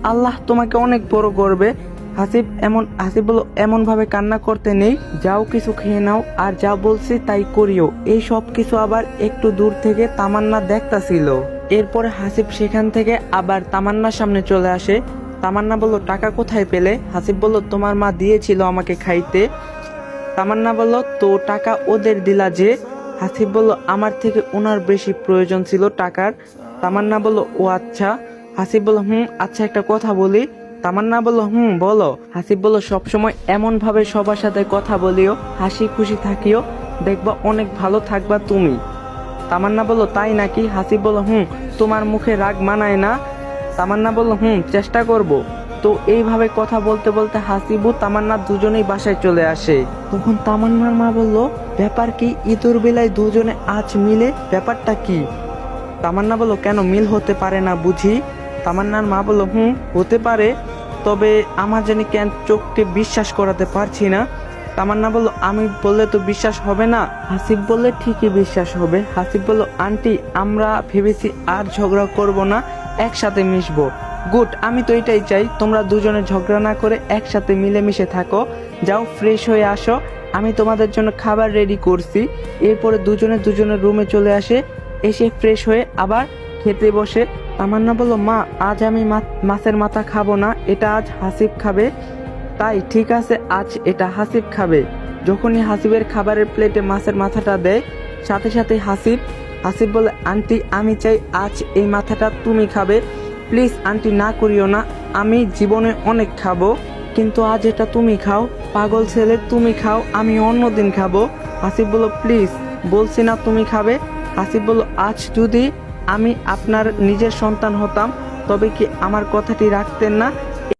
আল্লাহ তোমাকে অনেক বড় করবে। হাসিব বলল, এমন ভাবে কান্না করতে নেই, যাও কিছু খেয়ে নাও, আর যা বলছি তাই করিও। এই সব কিছু আবার একটু দূর থেকে তামান্না দেখতাছিল। এরপরে হাসিব সেখান থেকে আবার তামান্নার সামনে চলে আসে। তামান্না বলল, টাকা কোথায় পেলে? হাসিব বলল, তোমার মা দিয়েছিল আমাকে খাইতে। তামান্না বলল, তো টাকা ওদের দিলা যে? হাসিব বলল, আমার থেকে ওনার বেশি প্রয়োজন ছিল টাকার। তামান্না বলল, ও আচ্ছা। হাসিব বলল, আচ্ছা একটা কথা বলি। তামান্না বলল, বলো। হাসিব বলল, সবসময় এমন ভাবে সবার সাথে কথা বলিও, হাসি খুশি থাকিও, দেখবা অনেক ভালো থাকবা তুমি। তামান্না বলল, তাই নাকি? হাসিব বলল, তোমার মুখে রাগ মানায় না। তামান্না বলল, চেষ্টা করব। তো এইভাবে কথা বলতে বলতে হাসিবু তামান্না দুজনেই বাসায় চলে আসে। তখন তামান্নার মা বলল, ব্যাপার কি? ঈদুর বেলায় দুজনে আজ মিলে, ব্যাপারটা কি? তামান্না বলল, কেন মিল হতে পারে না বুঝি? তামান্নার মা বলল, হতে পারে, তবে আমার জানি কেন চোখকে বিশ্বাস করাতে পারছি না। তামান্না বলল, আমি বললে তো বিশ্বাস হবে না। হাসিব বললে, ঠিকই বিশ্বাস হবে। হাসিব বলল, আন্টি আমরা ভেবেছি আর ঝগড়া করব না, একসাথে মিশবো। গুড, আমি তো এটাই চাই, তোমরা দুজনে ঝগড়া না করে একসাথে মিলেমিশে থাকো। যাও ফ্রেশ হয়ে আসো, আমি তোমাদের জন্য খাবার রেডি করছি। এরপরে দুজনে দুজনের রুমে চলে আসে, এসে ফ্রেশ হয়ে আবার খেতে বসে। তামান্না বলল, মা আজ আমি মাছের মাথা খাবো না, এটা আজ হাসিব খাবে। তাই ঠিক আছে, আজ এটা হাসিব খাবে। যখনই হাসিবের খাবারের প্লেটে মাছের মাথাটা দেয়, সাথে সাথে হাসিব বলে, আন্টি আমি চাই আজ এই মাথাটা তুমি খাবে। প্লিজ আন্টি না করিও না, আমি জীবনে অনেক খাবো, কিন্তু আজ এটা তুমি খাও। পাগল ছেলে, তুমি খাও, আমি অন্য দিন খাবো। হাসিব বলল, প্লিজ বলছি না তুমি খাবে। হাসিব বলল, আজ যদি আমি আপনার নিজের সন্তান হতাম তবে কি আমার কথাটি রাখতেন না?